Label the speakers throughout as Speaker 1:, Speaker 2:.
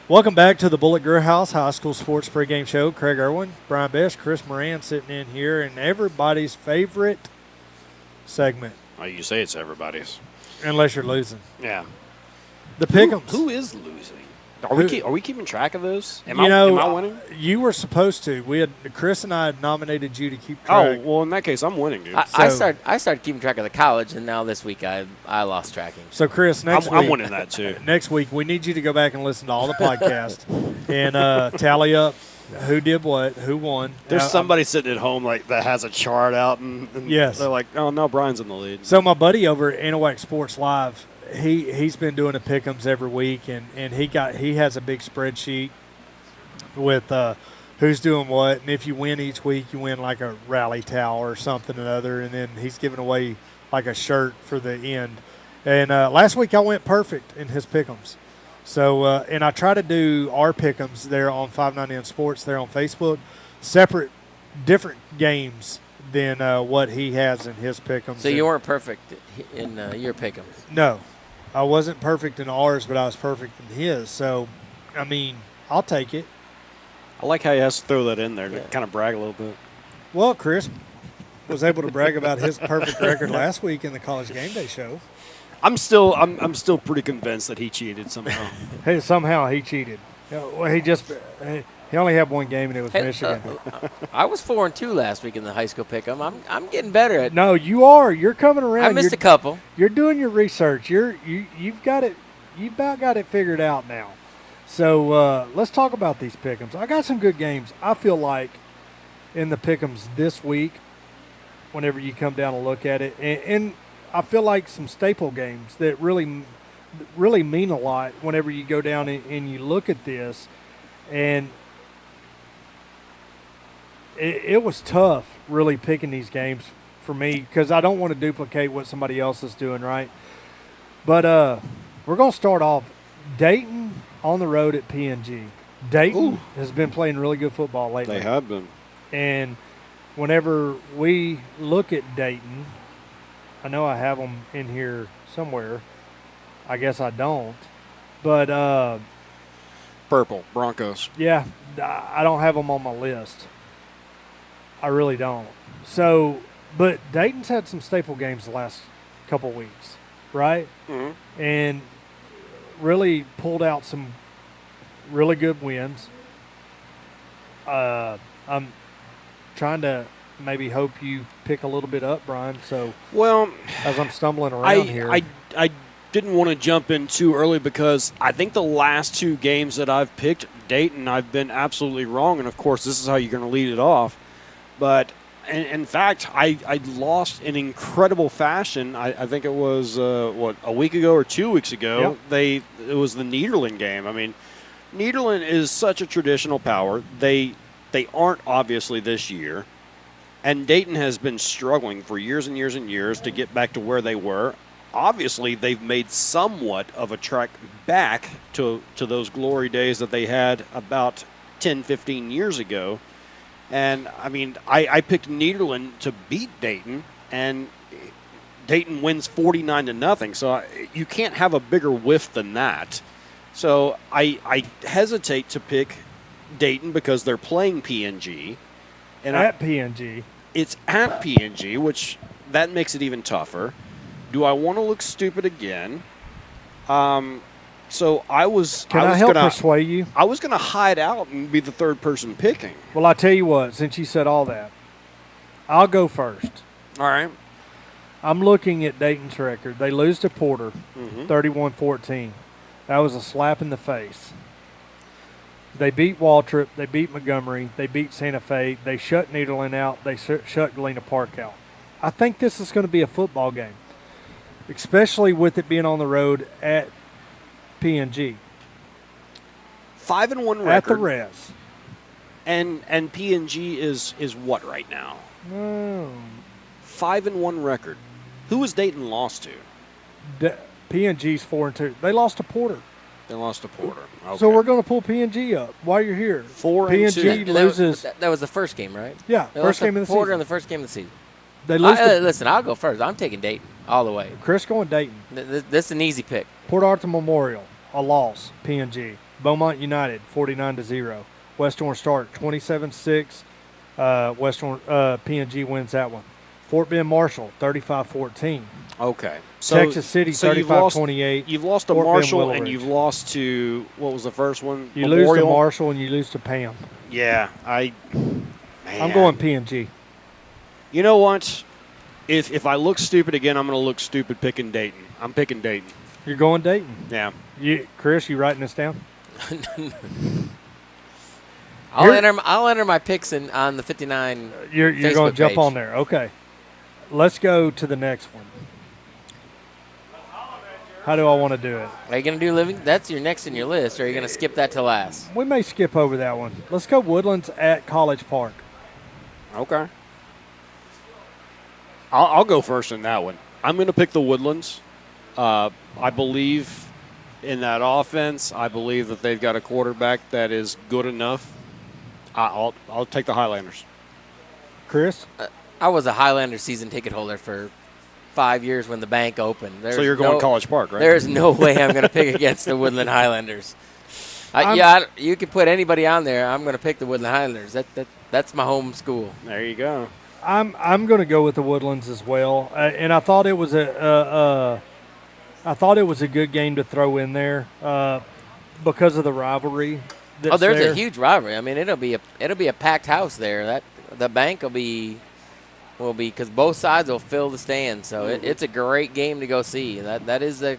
Speaker 1: Welcome back to the Bullet Grill House High School Sports Pregame Show. Craig Irwin, Brian Best, Chris Moran sitting in here, and everybody's favorite segment.
Speaker 2: Oh, you say it's everybody's.
Speaker 1: Unless you're losing.
Speaker 2: Yeah.
Speaker 1: The Pick'ems.
Speaker 2: Who is losing? Are we keeping track of those? Am
Speaker 1: I
Speaker 2: winning?
Speaker 1: You were supposed to. Chris and I had nominated you to keep track.
Speaker 2: Oh, well, in that case, I'm winning, dude.
Speaker 3: I started keeping track of the college, and now this week I lost tracking.
Speaker 1: So, Chris, next week.
Speaker 2: I'm winning that, too.
Speaker 1: Next week, we need you to go back and listen to all the podcasts and tally up who did what, who won.
Speaker 2: There's somebody sitting at home that has a chart out, and
Speaker 1: yes.
Speaker 2: They're like, oh, no, Brian's in the lead.
Speaker 1: So my buddy over at Anahuac Sports Live, he's been doing the pick'ems every week, and he has a big spreadsheet with who's doing what, and if you win each week, you win like a rally towel or something or other, and then he's giving away like a shirt for the end. And last week I went perfect in his pick'ems. So and I try to do our pick'ems there on 590 Sports there on Facebook, different games than what he has in his pick'ems.
Speaker 3: So you weren't perfect in your pick'ems?
Speaker 1: No. I wasn't perfect in ours, but I was perfect in his. So, I mean, I'll take it.
Speaker 2: I like how he has to throw that in there to kind of brag a little bit.
Speaker 1: Well, Chris was able to brag about his perfect record last week in the College Game Day show.
Speaker 2: I'm still pretty convinced that he cheated somehow.
Speaker 1: Hey, somehow he cheated. Well, he only had one game, and it was Michigan.
Speaker 3: I was 4-2 last week in the high school pick'em. I'm getting better at.
Speaker 1: No, you are. You're coming around.
Speaker 3: I missed a couple.
Speaker 1: You're doing your research. You've got it. You've about got it figured out now. So let's talk about these pick'ems. I got some good games. I feel like in the pick'ems this week, whenever you come down and look at it, and I feel like some staple games that really mean a lot whenever you go down and you look at this, and. It was tough really picking these games for me because I don't want to duplicate what somebody else is doing, right? But we're going to start off Dayton on the road at PNG. Dayton has been playing really good football lately.
Speaker 2: They have been.
Speaker 1: And whenever we look at Dayton, I know I have them in here somewhere. I guess I don't. But
Speaker 2: Purple, Broncos.
Speaker 1: Yeah, I don't have them on my list. I really don't. So, but Dayton's had some staple games the last couple weeks, right?
Speaker 2: Mm-hmm.
Speaker 1: And really pulled out some really good wins. I'm trying to maybe hope you pick a little bit up, Brian. So,
Speaker 2: well,
Speaker 1: as I'm stumbling around here,
Speaker 2: I didn't want to jump in too early because I think the last two games that I've picked Dayton, I've been absolutely wrong, and of course, this is how you're going to lead it off. But, in fact, I lost in incredible fashion. I think it was, a week ago or 2 weeks ago. Yep. It was the Nederland game. I mean, Nederland is such a traditional power. They aren't, obviously, this year. And Dayton has been struggling for years and years and years to get back to where they were. Obviously, they've made somewhat of a trek back to those glory days that they had about 10, 15 years ago. And, I mean, I picked Nederland to beat Dayton, and Dayton wins 49-0. So you can't have a bigger whiff than that. So I hesitate to pick Dayton because they're playing PNG. And
Speaker 1: at PNG.
Speaker 2: It's at PNG, which that makes it even tougher. Do I want to look stupid again? So I was.
Speaker 1: Can I help persuade you?
Speaker 2: I was going to hide out and be the third person picking.
Speaker 1: Well, I tell you what. Since you said all that, I'll go first.
Speaker 2: All right.
Speaker 1: I'm looking at Dayton's record. They lose to Porter, 31-14. That was a slap in the face. They beat Waltrip. They beat Montgomery. They beat Santa Fe. They shut Nederland out. They shut Galena Park out. I think this is going to be a football game, especially with it being on the road at PNG.
Speaker 2: 5-1 record.
Speaker 1: At the Res.
Speaker 2: And PNG is what right now? 5-1 record. Who has Dayton lost to?
Speaker 1: PNG's 4-2. They lost to Porter.
Speaker 2: They lost to Porter. Okay.
Speaker 1: So we're going to pull PNG up while you're here.
Speaker 2: 4-2.
Speaker 1: PNG loses.
Speaker 3: That was the first game, right?
Speaker 1: Yeah, first game of the season.
Speaker 3: Porter in the first game of the season.
Speaker 1: They lose.
Speaker 3: Listen, I'll go first. I'm taking Dayton all the way.
Speaker 1: Chris going Dayton.
Speaker 3: This is an easy pick.
Speaker 1: Port Arthur Memorial, a loss. PNG. Beaumont United 49-0. West Orange Stark 27-6. West Orange PNG wins that one. Fort Bend Marshall 35-14.
Speaker 2: Okay.
Speaker 1: Texas City 35-28.
Speaker 2: You've lost to
Speaker 1: Fort Bend
Speaker 2: Marshall
Speaker 1: Willow
Speaker 2: and
Speaker 1: Ridge.
Speaker 2: you've lost to, what was the first one?
Speaker 1: You
Speaker 2: Memorial?
Speaker 1: lose to Marshall and you lose to Pam.
Speaker 2: Yeah,
Speaker 1: I'm
Speaker 2: man.
Speaker 1: going PNG.
Speaker 2: You know what? If I look stupid again, I'm going to look stupid picking Dayton. I'm picking Dayton.
Speaker 1: You're going Dayton.
Speaker 2: Yeah.
Speaker 1: Chris, you writing this down?
Speaker 3: I'll enter my picks on the 59.
Speaker 1: You're going to jump
Speaker 3: page.
Speaker 1: on there. Okay. Let's go to the next one. How do I want to do it?
Speaker 3: Are you going to do living? That's your next in your list, or are you going to skip that to last?
Speaker 1: We may skip over that one. Let's go Woodlands at College Park.
Speaker 2: Okay. I'll go first in that one. I'm going to pick the Woodlands. I believe in that offense. I believe that they've got a quarterback that is good enough. I'll take the Highlanders.
Speaker 1: Chris?
Speaker 3: I was a Highlander season ticket holder for 5 years when the bank opened.
Speaker 2: So you're going College Park, right?
Speaker 3: There's no way I'm going to pick against the Woodland Highlanders. You could put anybody on there. I'm going to pick the Woodland Highlanders. That's my home school.
Speaker 2: There you go.
Speaker 1: I'm going to go with the Woodlands as well, and I thought it was a good game to throw in there because of the rivalry.
Speaker 3: There's a huge rivalry. I mean, it'll be a packed house there. That the bank will be because both sides will fill the stands. So it's a great game to go see. That is the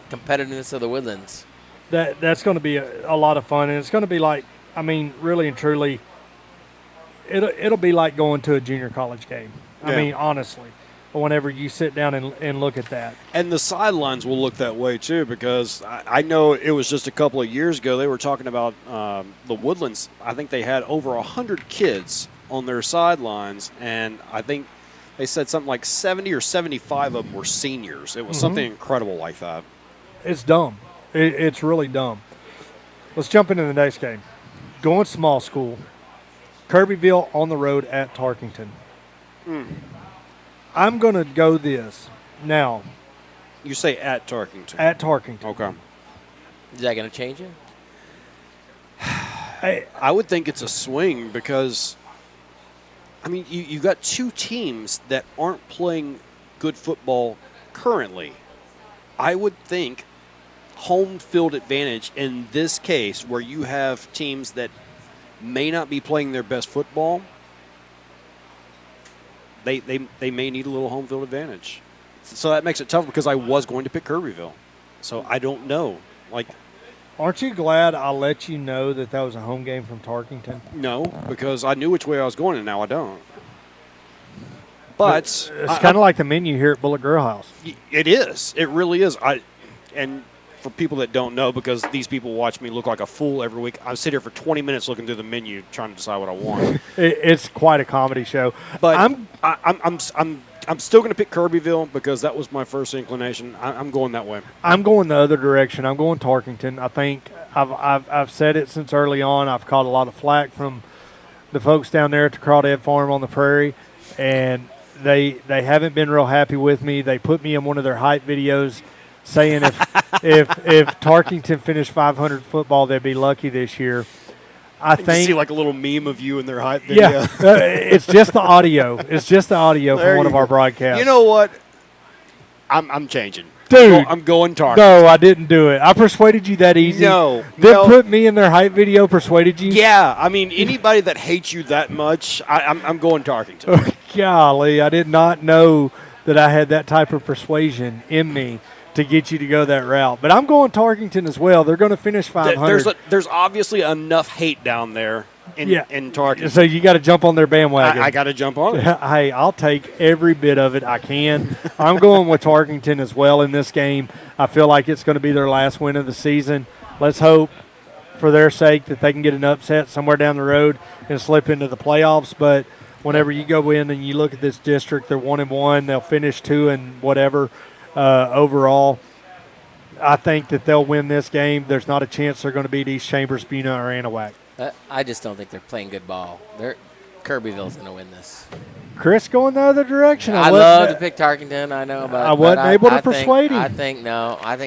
Speaker 3: competitiveness of the Woodlands.
Speaker 1: That's going to be a lot of fun, and it's going to be like, I mean, really and truly, it'll be like going to a junior college game.
Speaker 2: Yeah.
Speaker 1: I mean, honestly, whenever you sit down and look at that.
Speaker 2: And the sidelines will look that way too, because I know it was just a couple of years ago they were talking about the Woodlands. I think they had over 100 kids on their sidelines, and I think they said something like 70 or 75 of them were seniors. It was something incredible like that.
Speaker 1: It's dumb. It's really dumb. Let's jump into the next game. Going small school. Kirbyville on the road at Tarkington. I'm going to go this. Now.
Speaker 2: You say at Tarkington.
Speaker 1: At Tarkington.
Speaker 2: Okay.
Speaker 3: Is that going to change it?
Speaker 2: I would think it's a swing because, I mean, you got two teams that aren't playing good football currently. I would think home field advantage in this case, where you have teams that may not be playing their best football, they may need a little home field advantage. So that makes it tough because I was going to pick Kirbyville. So I don't know.
Speaker 1: Aren't you glad I let you know that was a home game from Tarkington?
Speaker 2: No, because I knew which way I was going, and now I don't. But
Speaker 1: it's kind of like the menu here at Bullet Grill House.
Speaker 2: It is. It really is. And for people that don't know, because these people watch me look like a fool every week, I sit here for 20 minutes looking through the menu trying to decide what I want.
Speaker 1: It's quite a comedy show.
Speaker 2: But I'm still going to pick Kirbyville because that was my first inclination. I'm going that way.
Speaker 1: I'm going the other direction. I'm going Tarkington. I think I've said it since early on. I've caught a lot of flack from the folks down there at the Crawdad Farm on the Prairie, and they haven't been real happy with me. They put me in one of their hype videos saying if Tarkington finished 500 football, they'd be lucky this year. I think
Speaker 2: see like a little meme of you in their hype video.
Speaker 1: Yeah, it's just the audio. It's just the audio from one of our broadcasts.
Speaker 2: You know what? I'm changing.
Speaker 1: Dude.
Speaker 2: I'm going Tarkington.
Speaker 1: No, I didn't do it. I persuaded you that easy.
Speaker 2: No.
Speaker 1: Them put me in their hype video persuaded you?
Speaker 2: Yeah. I mean, anybody that hates you that much, I'm going Tarkington.
Speaker 1: Golly, I did not know that I had that type of persuasion in me to get you to go that route. But I'm going Tarkington as well. They're going to finish 500.
Speaker 2: There's obviously enough hate down there in Tarkington.
Speaker 1: So you got to jump on their bandwagon.
Speaker 2: I got to jump on it.
Speaker 1: Hey, I'll take every bit of it I can. I'm going with Tarkington as well in this game. I feel like it's going to be their last win of the season. Let's hope for their sake that they can get an upset somewhere down the road and slip into the playoffs. But whenever you go in and you look at this district, they're 1-1. They'll finish 2 and whatever. Overall, I think that they'll win this game. There's not a chance they're going to beat East Chambers, Buna, or Anahuac.
Speaker 3: I just don't think they're playing good ball. Kirbyville's going to win this.
Speaker 1: Chris going the other direction.
Speaker 3: I love to pick Tarkington, I know, but
Speaker 1: I wasn't able to persuade him.
Speaker 3: I think
Speaker 2: And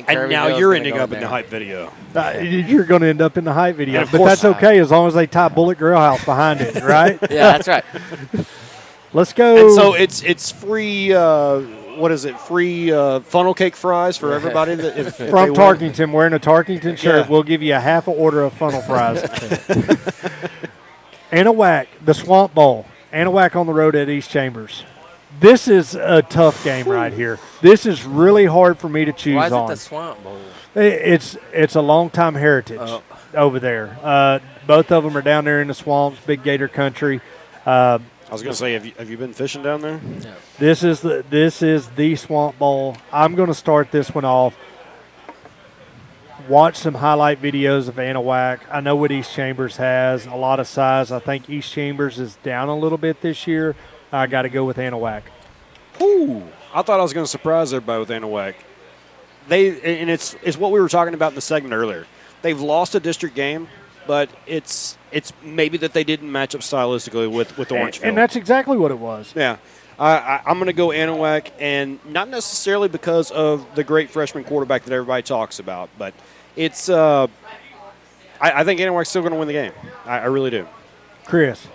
Speaker 3: Kirbyville's
Speaker 2: now you're
Speaker 3: gonna
Speaker 2: ending
Speaker 3: go
Speaker 2: up in the hype video.
Speaker 1: You're going to end up in the hype video,
Speaker 2: And of
Speaker 1: but
Speaker 2: course
Speaker 1: that's okay as long as they tie Bullet Grill House behind it, right?
Speaker 3: Yeah, that's right.
Speaker 1: Let's go.
Speaker 2: And so it's free. What is it? Free funnel cake fries for everybody that if
Speaker 1: From
Speaker 2: they win?
Speaker 1: Tarkington, wearing a Tarkington shirt,
Speaker 2: Yeah.
Speaker 1: we'll give you a half an order of funnel fries. Anahuac, the Swamp Bowl. Anahuac on the road at East Chambers. This is a tough game right here. This is really hard for me to choose
Speaker 3: Why is
Speaker 1: on.
Speaker 3: it the Swamp Bowl?
Speaker 1: It's a long-time heritage over there. Both of them are down there in the swamps, big gator country.
Speaker 2: I was going to say, have you been fishing down there?
Speaker 3: No.
Speaker 1: This is the Swamp Bowl. I'm going to start this one off. Watch some highlight videos of Anahuac. I know what East Chambers has, a lot of size. I think East Chambers is down a little bit this year. I got to go with Anahuac.
Speaker 2: Ooh, I thought I was going to surprise everybody with Anahuac. It's what we were talking about in the segment earlier. They've lost a district game, but it's maybe that they didn't match up stylistically with Orangeville.
Speaker 1: And that's exactly what it was.
Speaker 2: Yeah. I'm going to go Anahuac, and not necessarily because of the great freshman quarterback that everybody talks about, but it's I think Anahuac's still going to win the game. I really do.
Speaker 1: Chris.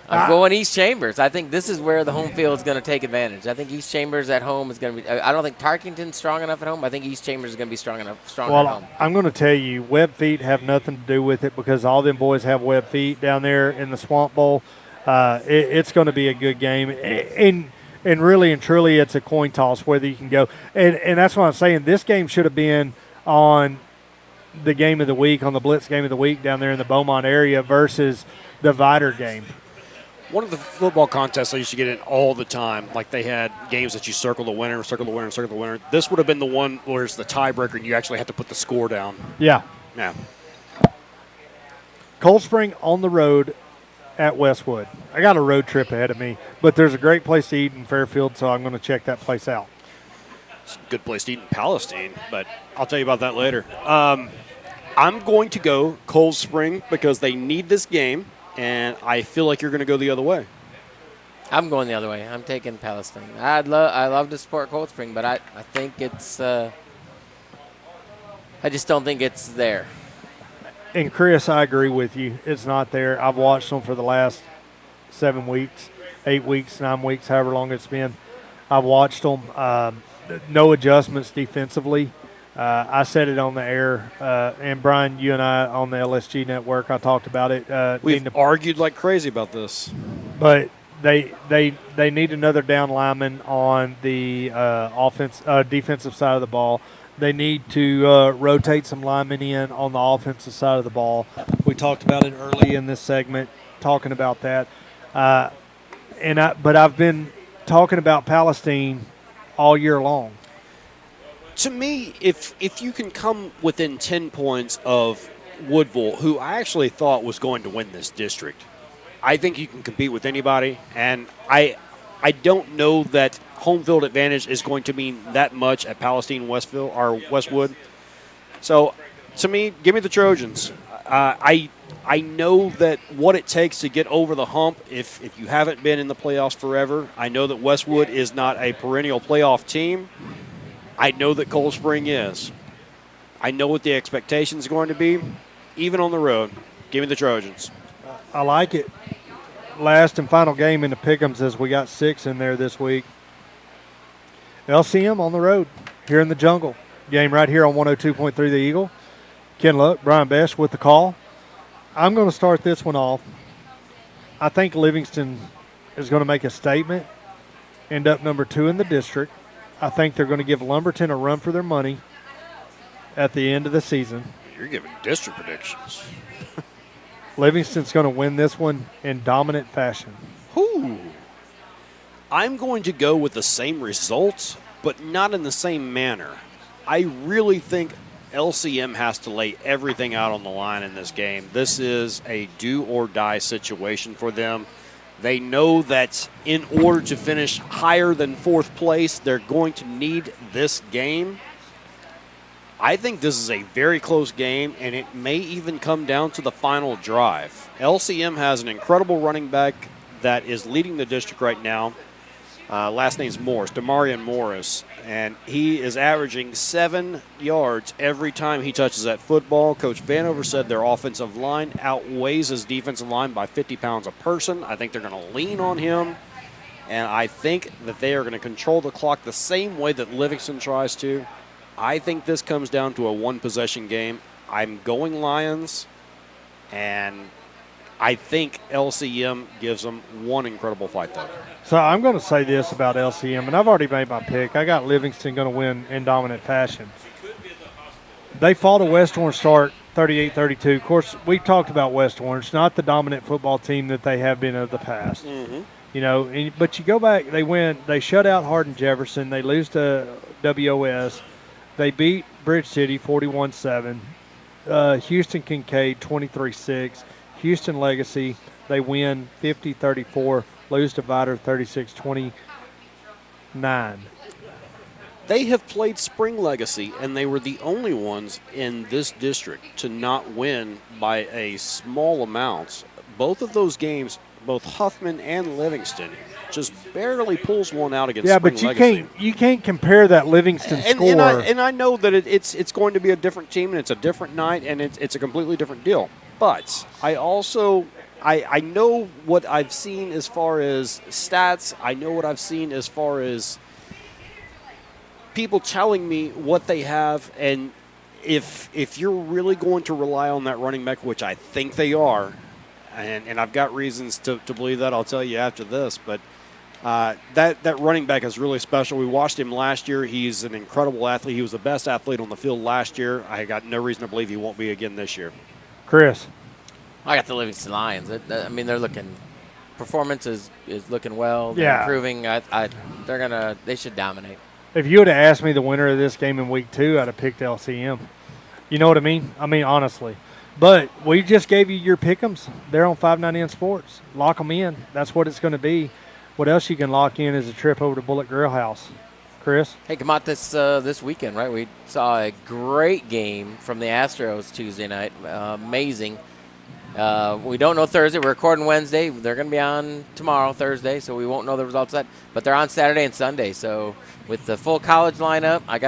Speaker 3: I'm going East Chambers. I think this is where the home field is going to take advantage. I think East Chambers at home is going to be – I don't think Tarkington's strong enough at home. I think East Chambers is going to be strong at home.
Speaker 1: Well, I'm going to tell you, web feet have nothing to do with it because all them boys have web feet down there in the Swamp Bowl. It's going to be a good game. And really and truly, it's a coin toss whether you can go. And that's what I'm saying. This game should have been on the game of the week, on the Blitz game of the week down there in the Beaumont area versus the Vider game.
Speaker 2: One of the football contests I used to get in all the time, like they had games that you circle the winner, circle the winner, circle the winner. This would have been the one where it's the tiebreaker and you actually have to put the score down.
Speaker 1: Yeah.
Speaker 2: Yeah.
Speaker 1: Cold Spring on the road at Westwood. I got a road trip ahead of me, but there's a great place to eat in Fairfield, so I'm going to check that place out.
Speaker 2: It's a good place to eat in Palestine, but I'll tell you about that later. I'm going to go Cold Spring because they need this game. And I feel like you're going to go the other way.
Speaker 3: I'm going the other way. I'm taking Palestine. I love to support Cold Spring, but I think it's I just don't think it's there.
Speaker 1: And Chris, I agree with you. It's not there. I've watched them for the last 7 weeks, 8 weeks, 9 weeks, however long it's been. I've watched them. No adjustments defensively. I said it on the air, and Brian, you and I on the LSG network, I talked about it.
Speaker 2: We've argued like crazy about this.
Speaker 1: But they need another down lineman on the defensive side of the ball. They need to rotate some linemen in on the offensive side of the ball. We talked about it early in this segment, talking about that. But I've been talking about Palestine all year long.
Speaker 2: To me, if you can come within 10 points of Woodville, who I actually thought was going to win this district, I think you can compete with anybody. And I don't know that home field advantage is going to mean that much at Palestine Westwood. So, to me, give me the Trojans. I know that what it takes to get over the hump, if you haven't been in the playoffs forever, I know that Westwood is not a perennial playoff team. I know that Cold Spring is. I know what the expectations are going to be, even on the road. Give me the Trojans.
Speaker 1: I like it. Last and final game in the Pick'ems as we got 6 in there this week. LCM on the road here in the jungle. Game right here on 102.3 The Eagle. Ken Luck, Brian Best with the call. I'm going to start this one off. I think Livingston is going to make a statement, end up number 2 in the district. I think they're going to give Lumberton a run for their money at the end of the season.
Speaker 2: You're giving district predictions.
Speaker 1: Livingston's going to win this one in dominant fashion.
Speaker 2: Ooh. I'm going to go with the same results, but not in the same manner. I really think LCM has to lay everything out on the line in this game. This is a do-or-die situation for them. They know that in order to finish higher than 4th place, they're going to need this game. I think this is a very close game, and it may even come down to the final drive. LCM has an incredible running back that is leading the district right now. Last name's Morris, Demarion Morris, and he is averaging 7 yards every time he touches that football. Coach Vanover said their offensive line outweighs his defensive line by 50 pounds a person. I think they're going to lean on him, and I think that they are going to control the clock the same way that Livingston tries to. I think this comes down to a one-possession game. I'm going Lions, and I think LCM gives them one incredible fight, though.
Speaker 1: So I'm going to say this about LCM, and I've already made my pick. I got Livingston going to win in dominant fashion. They fought a West Orange start 38-32. Of course, we talked about West Orange, not the dominant football team that they have been of the past.
Speaker 2: Mm-hmm.
Speaker 1: You know, but you go back, they shut out Hardin Jefferson. They lose to WOS. They beat Bridge City 41-7. Houston Kincaid 23-6. Houston Legacy, they win 50-34. Lose to Vider 36-29.
Speaker 2: They have played Spring Legacy, and they were the only ones in this district to not win by a small amount. Both of those games, both Huffman and Livingston, just barely pulls one out against Spring Legacy.
Speaker 1: Yeah, but you can't compare that Livingston score.
Speaker 2: And I know that it's going to be a different team, and it's a different night, and it's a completely different deal. But I also I know what I've seen as far as stats. I know what I've seen as far as people telling me what they have. And if you're really going to rely on that running back, which I think they are, and I've got reasons to believe that, I'll tell you after this. But that running back is really special. We watched him last year. He's an incredible athlete. He was the best athlete on the field last year. I got no reason to believe he won't be again this year.
Speaker 1: Chris.
Speaker 3: I got the Livingston Lions. I mean, they're looking. Performance is looking well. They're improving. They should dominate. If
Speaker 1: you would have asked me the winner of this game in week 2, I'd have picked LCM. You know what I mean? I mean, honestly. But we just gave you your pick'ems. They're on 590 Sports. Lock them in. That's what it's going to be. What else you can lock in is a trip over to Bullet Grill House. Chris?
Speaker 3: Hey, come out this weekend, right? We saw a great game from the Astros Tuesday night. Amazing. We don't know Thursday. We're recording Wednesday. They're going to be on tomorrow, Thursday, so we won't know the results of that. But they're on Saturday and Sunday. So with the full college lineup, I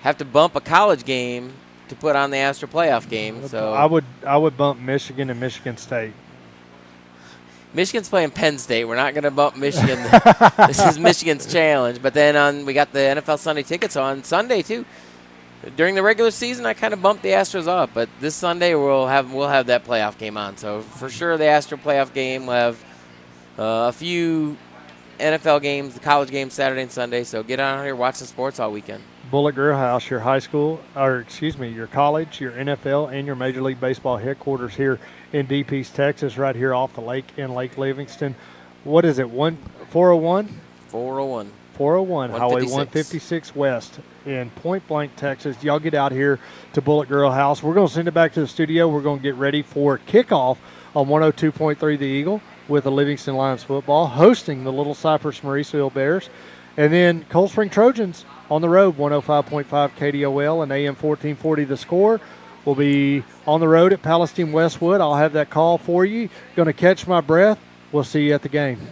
Speaker 3: have to bump a college game to put on the Astro playoff game. So
Speaker 1: I would bump Michigan and Michigan State.
Speaker 3: Michigan's playing Penn State. We're not going to bump Michigan. This is Michigan's challenge. But then we got the NFL Sunday tickets on Sunday too. During the regular season, I kind of bumped the Astros up, but this Sunday we'll have that playoff game on. So for sure, the Astro playoff game will have a few NFL games, the college games Saturday and Sunday. So get out here, watch the sports all weekend.
Speaker 1: Bullet Grill House, your high school, your college, your NFL, and your Major League Baseball headquarters here in Deep East, Texas, right here off the lake in Lake Livingston. What is it, 401?
Speaker 3: 401.
Speaker 1: 401, Highway 156 West in Point Blank, Texas. Y'all get out here to Bullet Grill House. We're going to send it back to the studio. We're going to get ready for kickoff on 102.3 The Eagle with the Livingston Lions football, hosting the Little Cypress Mauriceville Bears. And then Cold Spring Trojans on the road, 105.5 KDOL and AM 1440 The Score. We'll be on the road at Palestine Westwood. I'll have that call for you. Going to catch my breath. We'll see you at the game.